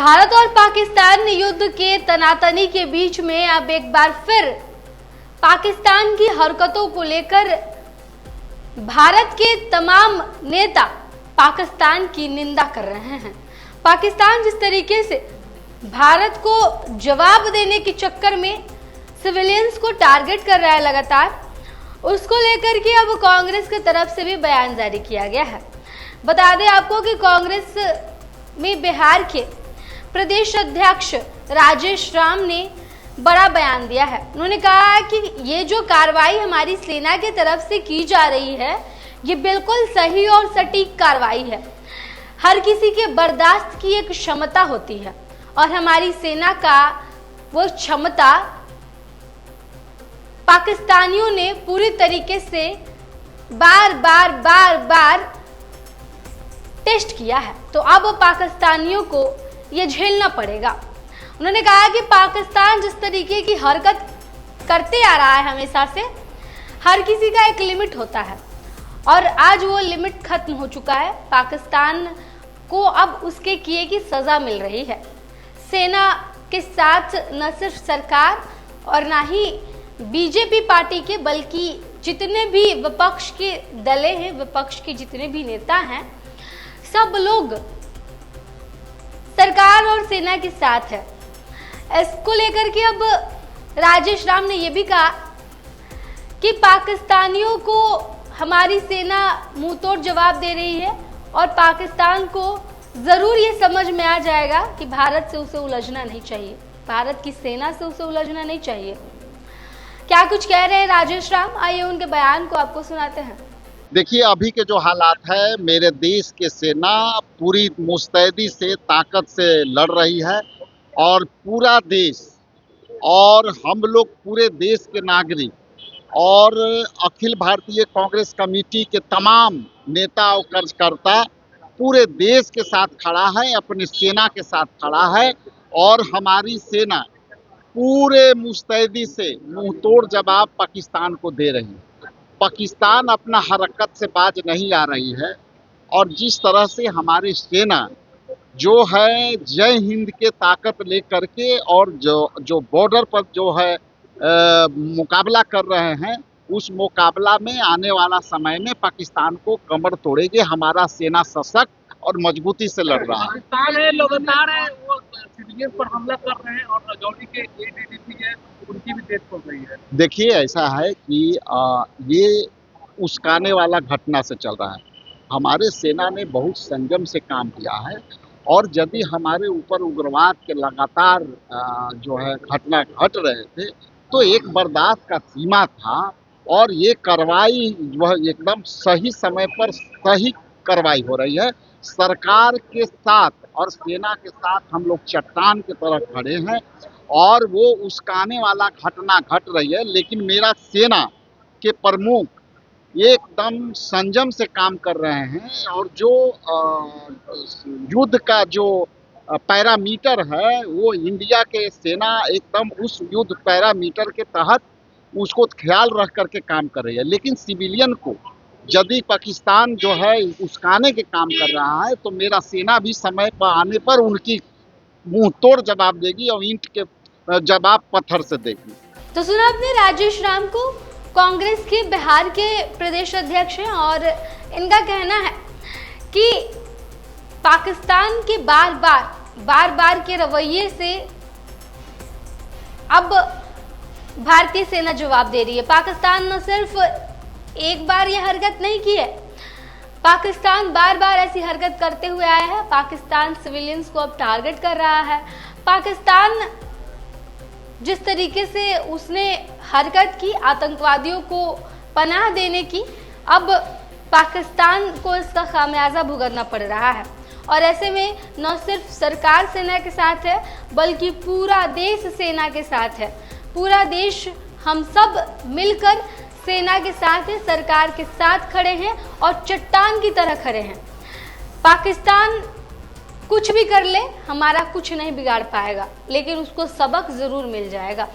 भारत और पाकिस्तान युद्ध के तनातनी के बीच में अब एक बार फिर पाकिस्तान की हरकतों को लेकर भारत के तमाम नेता पाकिस्तान की निंदा कर रहे हैं। पाकिस्तान जिस तरीके से भारत को जवाब देने के चक्कर में सिविलियंस को टारगेट कर रहा है लगातार, उसको लेकर के अब कांग्रेस की तरफ से भी बयान जारी किया गया है। बता दें आपको कि कांग्रेस में बिहार के प्रदेश अध्यक्ष राजेश राम ने बड़ा बयान दिया है। उन्होंने कहा है कि ये जो कार्रवाई हमारी सेना की तरफ से की जा रही है, ये बिल्कुल सही और सटीक कार्रवाई है। हर किसी के बर्दाश्त की एक क्षमता होती है और हमारी सेना का वो क्षमता पाकिस्तानियों ने पूरी तरीके से बार बार टेस्ट किया है, तो अब पाकिस्तानियों को ये झेलना पड़ेगा। उन्होंने कहा कि पाकिस्तान जिस तरीके की हरकत करते आ रहा है हमेशा से, हर किसी का एक लिमिट होता है और आज वो लिमिट खत्म हो चुका है। पाकिस्तान को अब उसके किए की सजा मिल रही है। सेना के साथ न सिर्फ सरकार और ना ही बीजेपी पार्टी के, बल्कि जितने भी विपक्ष के दलें हैं, विपक्ष के जितने भी नेता हैं, सब लोग सरकार और सेना के साथ है। इसको लेकर के अब राजेश राम ने यह भी कहा कि पाकिस्तानियों को हमारी सेना मुंह तोड़ जवाब दे रही है और पाकिस्तान को जरूर ये समझ में आ जाएगा कि भारत से उसे उलझना नहीं चाहिए, भारत की सेना से उसे उलझना नहीं चाहिए। क्या कुछ कह रहे हैं राजेश राम, आइए उनके बयान को आपको सुनाते हैं। देखिए, अभी के जो हालात है, मेरे देश की सेना पूरी मुस्तैदी से, ताकत से लड़ रही है और पूरा देश और हम लोग पूरे देश के नागरिक और अखिल भारतीय कांग्रेस कमेटी के तमाम नेता और कार्यकर्ता पूरे देश के साथ खड़ा है, अपनी सेना के साथ खड़ा है और हमारी सेना पूरे मुस्तैदी से मुंह तोड़ जवाब पाकिस्तान को दे रही है। पाकिस्तान अपना हरकत से बाज नहीं आ रही है और जिस तरह से हमारी सेना जो है जय हिंद के ताकत लेकर के और जो बॉर्डर पर जो है मुकाबला कर रहे हैं, उस मुकाबला में आने वाला समय में पाकिस्तान को कमर तोड़ेगी। हमारा सेना सशक्त और मजबूती से लड़ रहा है। पाकिस्तान है, लगातार है, वो सिविलियन पर हमला कर रहे हैं और राजौरी के एडीजीपी है, उनकी भी डेथ हो गई है। देखिए, ऐसा है कि ये उस्काने वाला घटना से चल रहा है। हमारे सेना ने बहुत संयम से काम किया है और यदि हमारे ऊपर उग्रवाद के लगातार जो है घटना घट रहे थे, तो एक बर्दाश्त का सीमा था और ये कार्रवाई वह एकदम सही समय पर सही कार्रवाई हो रही है। सरकार के साथ और सेना के साथ हम लोग चट्टान की तरह खड़े हैं और वो उस्काने वाला घटना घट रही है, लेकिन मेरा सेना के प्रमुख एकदम संयम से काम कर रहे हैं और जो युद्ध का जो पैरामीटर है, वो इंडिया के सेना एकदम उस युद्ध पैरामीटर के तहत उसको ख्याल रख करके काम कर रही है। लेकिन सिविलियन को यदि पाकिस्तान जो है उस्काने के काम कर रहा है, तो मेरा सेना भी समय पर आने पर उनकी मुंह तोड़ जवाब देगी और ईंट के जवाब पत्थर से देगी। तो सुना आपने राजेश राम को, कांग्रेस के बिहार के प्रदेश अध्यक्ष हैं और इनका कहना है कि पाकिस्तान के बार बार के रवैये से अब भारतीय सेना जवाब दे रही है। पाकिस्तान न सिर्फ एक बार ये हरकत नहीं की है, पाकिस्तान बार बार ऐसी हरकत करते हुए आया है। पाकिस्तान सिविलियंस को अब टारगेट कर रहा है। पाकिस्तान जिस तरीके से उसने हरकत की आतंकवादियों को पनाह देने की, अब पाकिस्तान को इसका खामियाजा भुगतना पड़ रहा है और ऐसे में न सिर्फ सरकार सेना के साथ है, बल्कि पूरा देश सेना के साथ है। पूरा देश, हम सब मिलकर सेना के साथ है, सरकार के साथ खड़े हैं और चट्टान की तरह खड़े हैं। पाकिस्तान कुछ भी कर ले, हमारा कुछ नहीं बिगाड़ पाएगा, लेकिन उसको सबक जरूर मिल जाएगा।